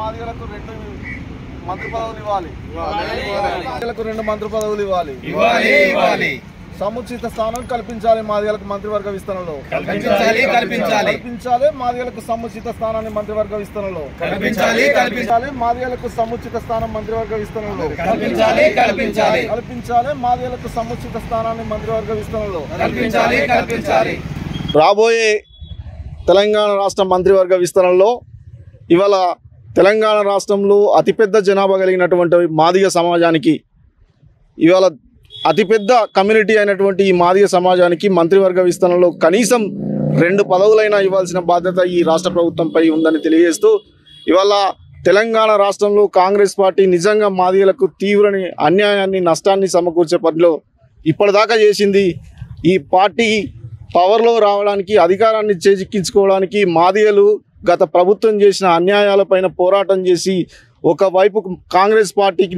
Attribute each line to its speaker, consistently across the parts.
Speaker 1: మాదిగలకు 2 మంత్రి పదవులు ఇవ్వాలి. మాదిగలకు 2 మంత్రి పదవులు ఇవ్వాలి. సముచిత స్థానం కల్పించాలి. మాదిగలకు మంత్రివర్గ విస్తరణలో కల్పించాలి. మాదిగలకు సముచిత స్థానాన్ని మంత్రివర్గ విస్తరణలో కల్పించాలి. మాదిగలకు సముచిత స్థానం మంత్రివర్గ విస్తరణలో కల్పించాలి. మాదిగలకు సముచిత స్థానాన్ని మంత్రివర్గ విస్తరణలో కల్పించాలి. రాబోయే తెలంగాణ రాష్ట్ర మంత్రివర్గ విస్తరణలో ఇవాళ తెలంగాణ రాష్ట్రంలో అతిపెద్ద జనాభా కలిగినటువంటి మాదిగ సమాజానికి ఇవాళ అతిపెద్ద కమ్యూనిటీ అయినటువంటి ఈ మాదిగ సమాజానికి మంత్రివర్గ విస్తరణలో కనీసం 2 పదవులైనా ఇవ్వాల్సిన బాధ్యత ఈ రాష్ట్ర ప్రభుత్వంపై ఉందని తెలియజేస్తూ ఇవాళ తెలంగాణ రాష్ట్రంలో కాంగ్రెస్ పార్టీ నిజంగా మాదిగలకు తీవ్రని అన్యాయాన్ని నష్టాన్ని సమకూర్చే పనిలో ఇప్పటిదాకా చేసింది. ఈ పార్టీ పవర్లో రావడానికి అధికారాన్ని చేజిక్కించుకోవడానికి మాదిగలు గత ప్రభుత్వం చేసిన అన్యాయాలపైన పోరాటం చేసి ఒకవైపు కాంగ్రెస్ పార్టీకి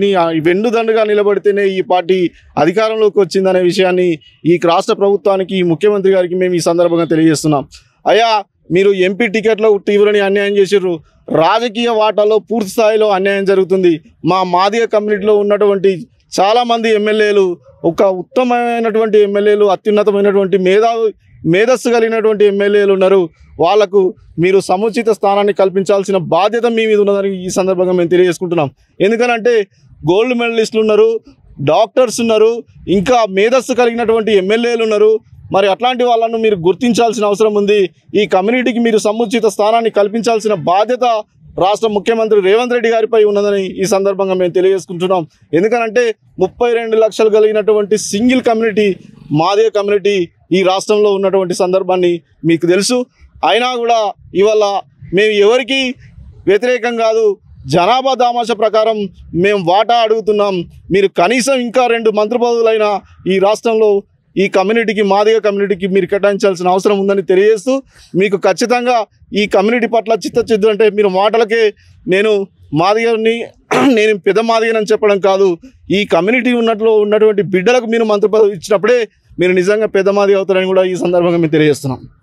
Speaker 1: వెన్నుదండుగా నిలబడితేనే ఈ పార్టీ అధికారంలోకి వచ్చిందనే విషయాన్ని ఈ రాష్ట్ర ప్రభుత్వానికి ఈ ముఖ్యమంత్రి గారికి మేము ఈ సందర్భంగా తెలియజేస్తున్నాం. అయ్యా, మీరు ఎంపీ టికెట్లో తీవ్రని అన్యాయం చేసిర్రు. రాజకీయ వాటాలో పూర్తి స్థాయిలో అన్యాయం జరుగుతుంది. మా మాదిగ కమ్యూనిటీలో ఉన్నటువంటి చాలామంది ఎమ్మెల్యేలు ఒక ఉత్తమమైనటువంటి ఎమ్మెల్యేలు, అత్యున్నతమైనటువంటి మేధస్సు కలిగినటువంటి ఎమ్మెల్యేలు ఉన్నారు. వాళ్లకు మీరు సముచిత స్థానాన్ని కల్పించాల్సిన బాధ్యత మీ మీద ఉన్నదని ఈ సందర్భంగా మేము తెలియజేసుకుంటున్నాం. ఎందుకనంటే గోల్డ్ మెడలిస్టులు ఉన్నారు, డాక్టర్స్ ఉన్నారు, ఇంకా మేధస్సు కలిగినటువంటి ఎమ్మెల్యేలు ఉన్నారు. మరి అట్లాంటి వాళ్ళను మీరు గుర్తించాల్సిన అవసరం ఉంది. ఈ కమ్యూనిటీకి మీరు సముచిత స్థానాన్ని కల్పించాల్సిన బాధ్యత రాష్ట్ర ముఖ్యమంత్రి రేవంత్ రెడ్డి గారిపై ఉన్నదని ఈ సందర్భంగా మేము తెలియజేసుకుంటున్నాం. ఎందుకనంటే 32 లక్షలు కలిగినటువంటి సింగిల్ కమ్యూనిటీ మాదిగ కమ్యూనిటీ ఈ రాష్ట్రంలో ఉన్నటువంటి సందర్భాన్ని మీకు తెలుసు. అయినా కూడా ఇవాళ మేము ఎవరికి వ్యతిరేకం కాదు, జనాభా దామాష ప్రకారం మేము వాటా అడుగుతున్నాం. మీరు కనీసం ఇంకా 2 మంత్రి పదవులైనా ఈ రాష్ట్రంలో ఈ కమ్యూనిటీకి మాదిగ కమ్యూనిటీకి మీరు కేటాయించాల్సిన అవసరం ఉందని తెలియజేస్తూ మీకు ఖచ్చితంగా ఈ కమ్యూనిటీ పట్ల చిత్తశుద్ధి అంటే మీరు మాటలకే నేను మాదిగని నేను పెద్ద మాదిగనని చెప్పడం కాదు, ఈ కమ్యూనిటీ ఉన్నటువంటి బిడ్డలకు మీరు మంత్రి పదవి ఇచ్చినప్పుడే మీరు నిజంగా పెద్ద మాదిగ అవుతారని కూడా ఈ సందర్భంగా మేము తెలియజేస్తున్నాం.